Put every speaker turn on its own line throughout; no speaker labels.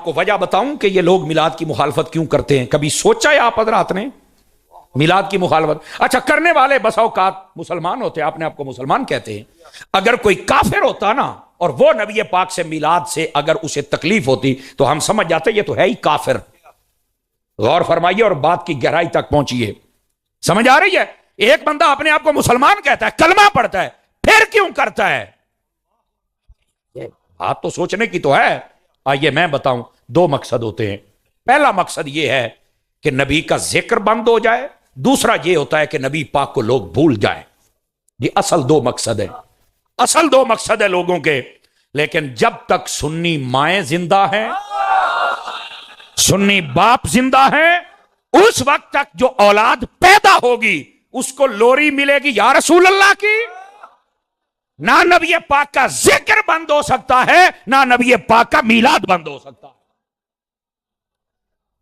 आपको वजह बताऊं कि ये लोग मिलाद की मुखालफत क्यों करते हैं। कभी सोचा है आप हजरात ने मिलाद की मुखालफत? अच्छा, करने वाले बस औकात मुसलमान होते हैं, आपने आपको मुसलमान कहते हैं। अगर कोई काफिर होता ना और वो नबी पाक से मिलाद से अगर उसे तकलीफ होती तो हम समझ जाते ये तो है ही काफिर। गौर फरमाइए और बात की गहराई तक पहुंचिए। समझ आ रही है? एक बंदा अपने आप को मुसलमान कहता है, कलमा पढ़ता है, फिर क्यों करता है? बात तो सोचने की तो है। आइए मैं बताऊं, दो मकसद होते हैं। पहला मकसद यह है कि नबी का जिक्र बंद हो जाए, दूसरा यह होता है कि नबी पाक को लोग भूल जाएं। ये असल दो मकसद है, असल दो मकसद है लोगों के। लेकिन जब तक सुन्नी माएं जिंदा हैं, सुन्नी बाप जिंदा हैं, उस वक्त तक जो औलाद पैदा होगी उसको लोरी मिलेगी या रसूल अल्लाह की। ना नबी पाक का जिक्र बंद हो सकता है, ना नबी पाक का मीलाद बंद हो सकता है।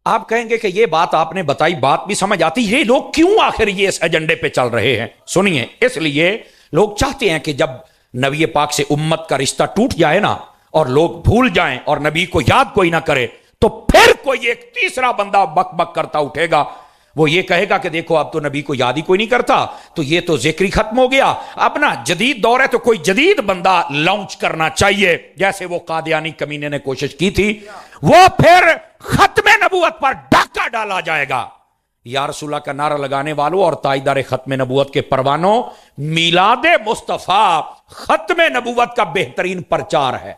आप कहेंगे कि ये बात आपने बताई, बात भी समझ आती, ये लोग क्यों आखिर ये इस एजेंडे पे चल रहे हैं? सुनिए, इसलिए लोग चाहते हैं कि जब नबी पाक से उम्मत का रिश्ता टूट जाए ना और लोग भूल जाएं और नबी को याद कोई ना करे, तो फिर कोई एक तीसरा बंदा बक बक करता उठेगा। वो ये कहेगा कि देखो अब तो नबी को याद ही कोई नहीं करता, तो ये तो जिक्र ही खत्म हो गया। अब ना जदीद दौर है तो कोई जदीद बंदा लॉन्च करना चाहिए, जैसे वो कादियानी कमीने ने कोशिश की थी। वो फिर खत्म नबूवत पर डाका डाला जाएगा। या रसूला का नारा लगाने वालों और ताईदार खत्म नबूवत के परवानों, मिलाद मुस्तफा खत्म नबूवत का बेहतरीन प्रचार है।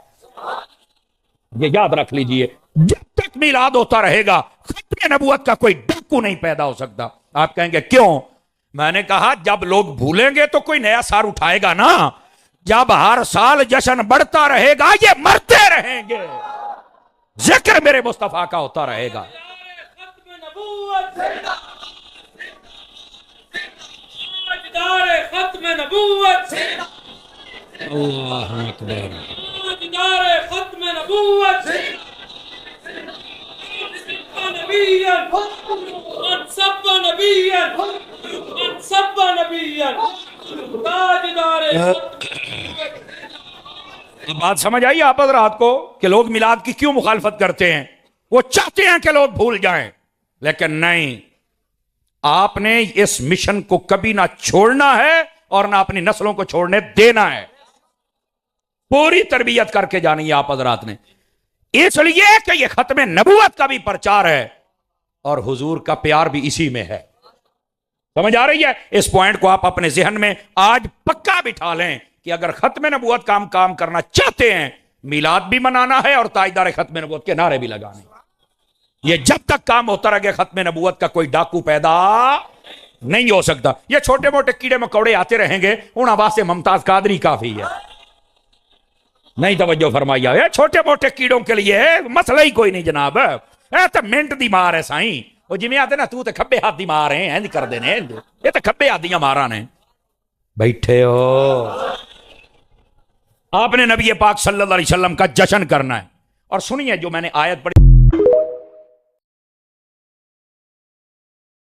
ये याद रख लीजिए, जब तक मिलाद होता रहेगा खत्म नबूवत का कोई डाकू नहीं पैदा हो सकता। आप कहेंगे क्यों? मैंने कहा जब लोग भूलेंगे तो कोई नया सार उठाएगा ना। जब हर साल जश्न बढ़ता रहेगा ये मरते रहेंगे, जिक्र मेरे मुस्तफा का होता रहेगा। अल्लाह अकबर। बात समझ आई आप हज़रात को कि लोग मिलाद की क्यों मुखालफत करते हैं? वो चाहते हैं कि लोग भूल जाएं, लेकिन नहीं, आपने इस मिशन को कभी ना छोड़ना है और ना अपनी नस्लों को छोड़ने देना है। पूरी तरबियत करके जानी है आप हज़रात ने, इसलिए कि यह खत्म नबूवत का भी प्रचार है और हुजूर का प्यार भी इसी में है। समझ आ रही है? इस पॉइंट को आप अपने जहन में आज पक्का बिठा लें कि अगर खत्म नबूवत काम करना चाहते हैं, मिलाद भी मनाना है और ताजदार खत्म नबूवत के नारे भी लगाने। ये जब तक काम होता रहे खत्म नबूवत का कोई डाकू पैदा नहीं हो सकता। ये छोटे मोटे कीड़े मकौड़े आते रहेंगे, उन वास्ते मुमताज कादरी काफी है। नहीं तवज्जो फरमाइया, ये छोटे मोटे कीड़ों के लिए मसला ही कोई नहीं जनाब। तो मिनट दी मार है साईं, वो जिमें आते ना तू तो खब्बे हाथ दी मार है, इंज कर देने, ये तो खब्बे हाथ दियां मारा ने। बैठे हो, आपने नबी पाक सल्लल्लाहु अलैहि वसल्लम का जश्न करना है। और सुनिए जो मैंने आयत पढ़ी।